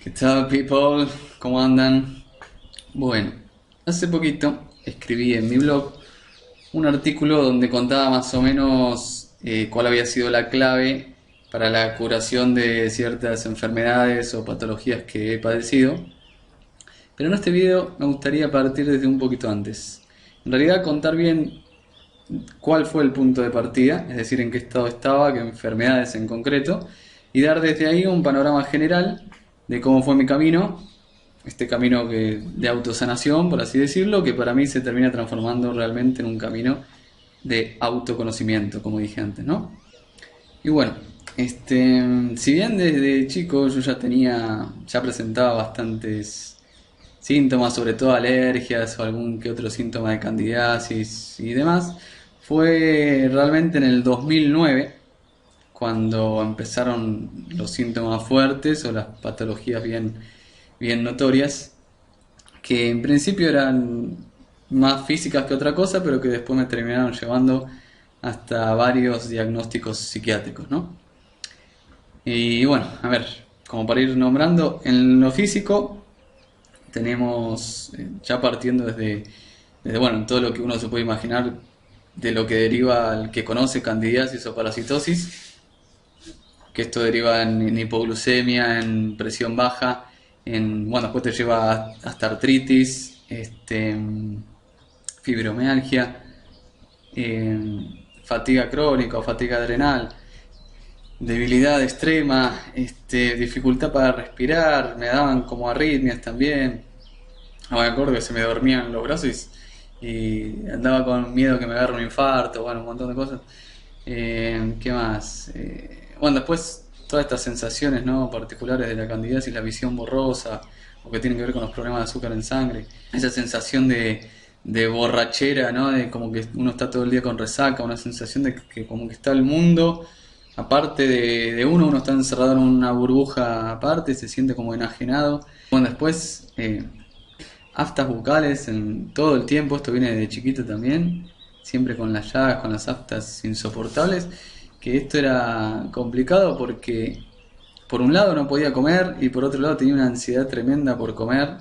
¿Qué tal, people? ¿Cómo andan? Bueno, hace poquito escribí en mi blog un artículo donde contaba más o menos cuál había sido la clave para la curación de ciertas enfermedades o patologías que he padecido. Pero en este video me gustaría partir desde un poquito antes. En realidad contar bien cuál fue el punto de partida, es decir, en qué estado estaba, qué enfermedades en concreto, y dar desde ahí un panorama general de cómo fue mi camino, este camino de autosanación, por así decirlo, que para mí se termina transformando realmente en un camino de autoconocimiento, como dije antes, ¿no? Y bueno, si bien desde chico yo ya presentaba bastantes síntomas, sobre todo alergias o algún que otro síntoma de candidiasis y demás, fue realmente en el 2009 cuando empezaron los síntomas fuertes o las patologías bien notorias, que en principio eran más físicas que otra cosa, pero que después me terminaron llevando hasta varios diagnósticos psiquiátricos, ¿no? Y bueno, a ver, como para ir nombrando, en lo físico tenemos, ya partiendo desde, bueno, todo lo que uno se puede imaginar de lo que deriva el que conoce candidiasis o parasitosis, que esto deriva en hipoglucemia, en presión baja, bueno, después te lleva hasta artritis, fibromialgia, fatiga crónica o fatiga adrenal, debilidad extrema, dificultad para respirar, me daban como arritmias también. Me acuerdo que se me dormían los brazos y andaba con miedo que me agarre un infarto, bueno, un montón de cosas. ¿Qué más? Bueno, después todas estas sensaciones, ¿no?, particulares de la candidiasis, la visión borrosa, o que tienen que ver con los problemas de azúcar en sangre, esa sensación de borrachera, ¿no?, de como que uno está todo el día con resaca, una sensación de que como que está el mundo aparte de uno está encerrado en una burbuja aparte, se siente como enajenado. Bueno, después aftas bucales en todo el tiempo, esto viene de chiquito también, siempre con las llagas, con las aftas insoportables, que esto era complicado porque por un lado no podía comer y por otro lado tenía una ansiedad tremenda por comer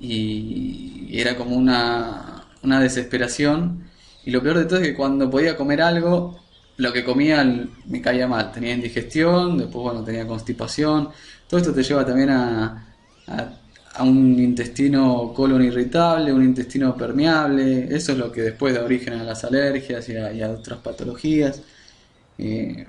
y era como una desesperación. Y lo peor de todo es que cuando podía comer algo, lo que comía me caía mal, tenía indigestión, después bueno, tenía constipación. Todo esto te lleva también a, a un intestino colon irritable, un intestino permeable. Eso es lo que después da origen a las alergias y a otras patologías. Eh,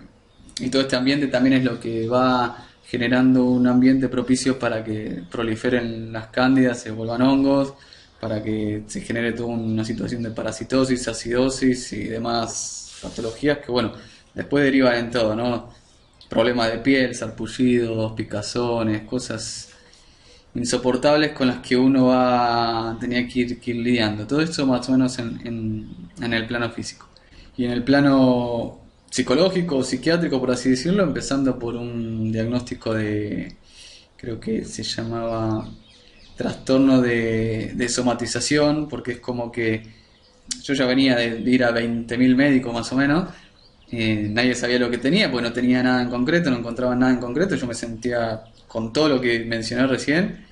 y todo este ambiente también es lo que va generando un ambiente propicio para que proliferen las cándidas, se vuelvan hongos, para que se genere toda una situación de parasitosis, acidosis y demás patologías que, bueno, después derivan en todo, ¿no? Problemas de piel, sarpullidos, picazones, cosas insoportables con las que tenía que ir lidiando. Todo esto más o menos en el plano físico. Y en el plano psicológico o psiquiátrico, por así decirlo, empezando por un diagnóstico creo que se llamaba trastorno de somatización, porque es como que yo ya venía de ir a 20.000 médicos más o menos, nadie sabía lo que tenía, porque no tenía nada en concreto, no encontraba nada en concreto, yo me sentía con todo lo que mencioné recién,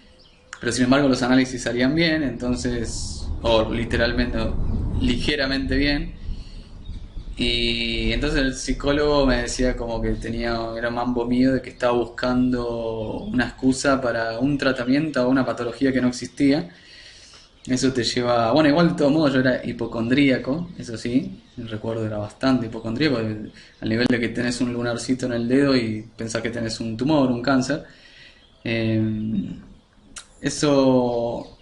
pero sin embargo los análisis salían bien, entonces, o literalmente, o ligeramente bien, y entonces el psicólogo me decía como que era mambo mío de que estaba buscando una excusa para un tratamiento o una patología que no existía. Eso te lleva, bueno, igual de todos modos yo era hipocondríaco, eso sí, recuerdo era bastante hipocondríaco, al nivel de que tenés un lunarcito en el dedo y pensás que tenés un tumor, un cáncer. Eh, Eso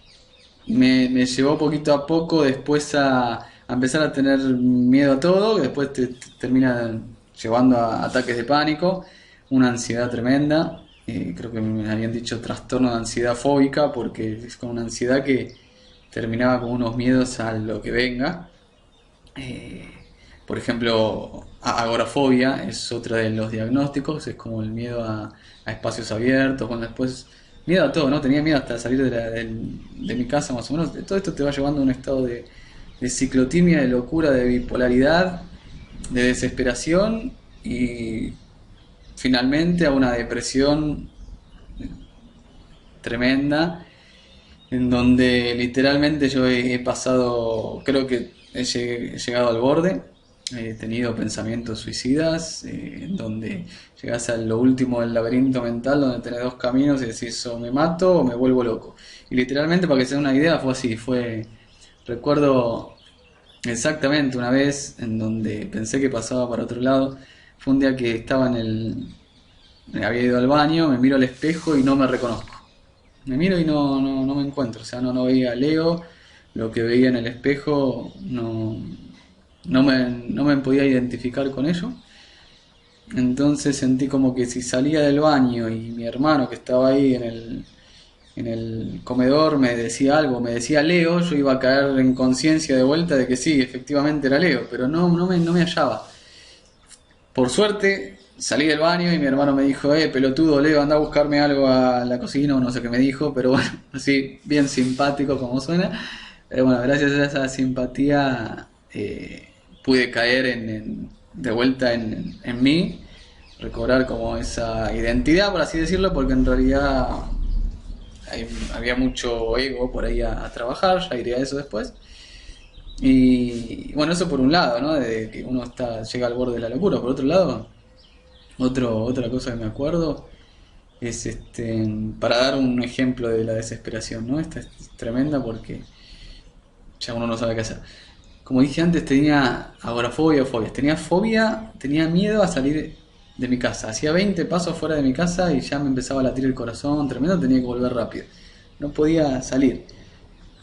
me llevó poquito a poco después a empezar a tener miedo a todo, que después te termina llevando a ataques de pánico, una ansiedad tremenda. Creo que me habían dicho trastorno de ansiedad fóbica porque es como una ansiedad que terminaba con unos miedos a lo que venga. Eh, por ejemplo, agorafobia es otro de los diagnósticos, es como el miedo a espacios abiertos, bueno, después miedo a todo, ¿no? Tenía miedo hasta salir de mi casa más o menos. Todo esto te va llevando a un estado de ciclotimia, de locura, de bipolaridad, de desesperación y finalmente a una depresión tremenda, en donde literalmente yo he pasado, creo que he llegado al borde, he tenido pensamientos suicidas, en donde llegas a lo último del laberinto mental, donde tenés dos caminos y decís o me mato o me vuelvo loco. Y literalmente, para que se den una idea, fue así, recuerdo exactamente una vez en donde pensé que pasaba para otro lado. Fue un día que había ido al baño, me miro al espejo y no me reconozco. Me miro y no me encuentro, o sea, no veía a Leo, lo que veía en el espejo no me podía identificar con ello. Entonces sentí como que si salía del baño y mi hermano que estaba ahí en el comedor me decía algo, me decía Leo, yo iba a caer en conciencia de vuelta de que sí, efectivamente era Leo, pero no me hallaba. Por suerte salí del baño y mi hermano me dijo, pelotudo Leo, anda a buscarme algo a la cocina o no sé qué me dijo, pero bueno, así bien simpático como suena. Pero bueno, gracias a esa simpatía pude caer de vuelta en mí, recobrar como esa identidad, por así decirlo, porque en realidad había mucho ego por ahí a trabajar, ya iré a eso después. Y bueno, eso por un lado, ¿no? De que uno llega al borde de la locura. Por otro lado, otra cosa que me acuerdo es para dar un ejemplo de la desesperación, ¿no? Esta es tremenda porque ya uno no sabe qué hacer. Como dije antes, tenía agorafobia o fobias. Tenía miedo a salir de mi casa. Hacía 20 pasos fuera de mi casa y ya me empezaba a latir el corazón tremendo, tenía que volver rápido. No podía salir.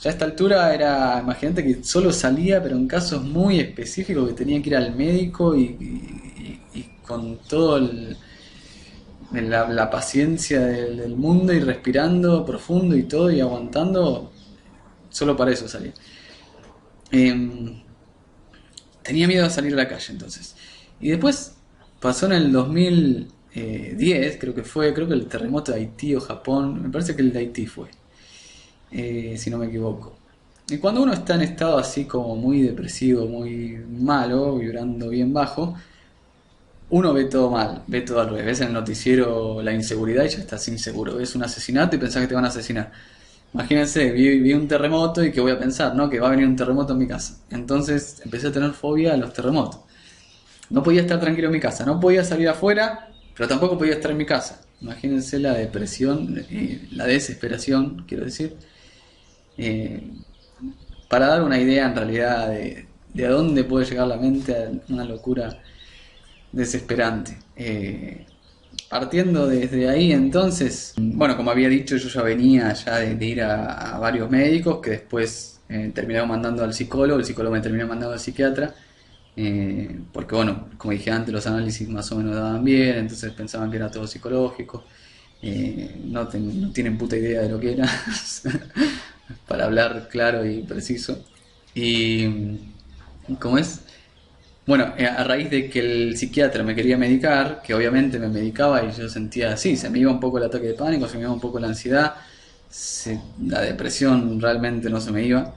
Ya a esta altura imagínate que solo salía, pero en casos muy específicos que tenía que ir al médico y con todo la paciencia del mundo y respirando profundo y todo y aguantando, solo para eso salía. Tenía miedo a salir a la calle entonces. Y después pasó en el 2010, creo que el terremoto de Haití o Japón, me parece que el de Haití fue, si no me equivoco. Y cuando uno está en estado así como muy depresivo, muy malo, vibrando bien bajo, uno ve todo mal, ve todo al revés. Ves en el noticiero la inseguridad y ya estás inseguro. Ves un asesinato y pensás que te van a asesinar. Imagínense, vi un terremoto y que voy a pensar, ¿no? Que va a venir un terremoto en mi casa. Entonces empecé a tener fobia a los terremotos. No podía estar tranquilo en mi casa, no podía salir afuera, pero tampoco podía estar en mi casa. Imagínense la depresión, la desesperación, quiero decir. Para dar una idea en realidad de a dónde puede llegar la mente a una locura desesperante. Partiendo desde ahí entonces, bueno, como había dicho, yo ya venía ya de ir a varios médicos que después terminaron mandando al psicólogo, el psicólogo me terminó mandando al psiquiatra, porque bueno, como dije antes, los análisis más o menos daban bien, entonces pensaban que era todo psicológico, no tienen puta idea de lo que era, para hablar claro y preciso. Y, ¿cómo es? Bueno, a raíz de que el psiquiatra me quería medicar, que obviamente me medicaba y yo sentía así, se me iba un poco el ataque de pánico, se me iba un poco la ansiedad, la depresión realmente no se me iba.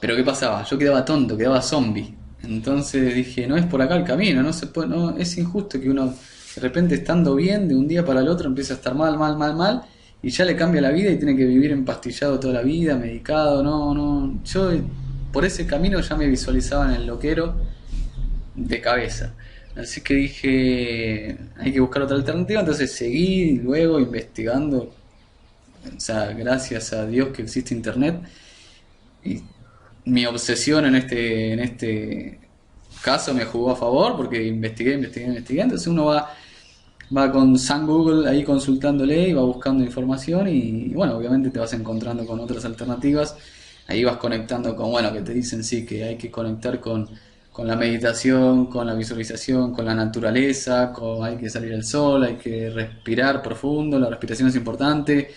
Pero ¿qué pasaba? Yo quedaba tonto, quedaba zombie. Entonces dije, no es por acá el camino, no se puede, no, es injusto que uno de repente estando bien, de un día para el otro empiece a estar mal, y ya le cambia la vida y tiene que vivir empastillado toda la vida, medicado, no. Yo por ese camino ya me visualizaba en el loquero de cabeza. Así que dije, hay que buscar otra alternativa, entonces seguí luego investigando, o sea, gracias a Dios que existe internet, y mi obsesión en este caso me jugó a favor porque investigué, entonces uno va con San Google ahí consultándole y va buscando información y bueno, obviamente te vas encontrando con otras alternativas, ahí vas conectando con, bueno, que te dicen sí, que hay que conectar con la meditación, con la visualización, con la naturaleza, hay que salir al sol, hay que respirar profundo, la respiración es importante,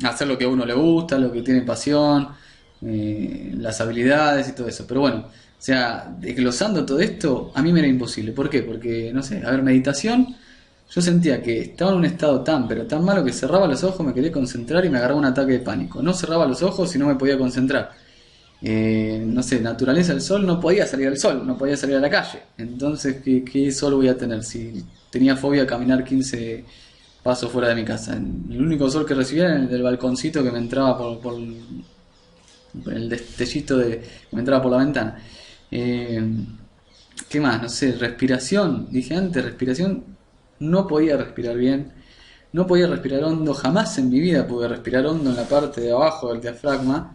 hacer lo que a uno le gusta, lo que tiene pasión, las habilidades y todo eso. Pero bueno, o sea, desglosando todo esto, a mí me era imposible. ¿Por qué? Porque, no sé, a ver, meditación, yo sentía que estaba en un estado pero tan malo que cerraba los ojos, me quería concentrar y me agarraba un ataque de pánico. No cerraba los ojos y no me podía concentrar. No sé, naturaleza del sol, no podía salir al sol, no podía salir a la calle. Entonces, ¿qué sol voy a tener? Si tenía fobia a caminar 15 paso fuera de mi casa. El único sol que recibía era el del balconcito que me entraba por el destellito que me entraba por la ventana. Eh, ¿Qué más? No sé, respiración. Dije antes, respiración. No podía respirar bien. No podía respirar hondo. Jamás en mi vida pude respirar hondo en la parte de abajo del diafragma.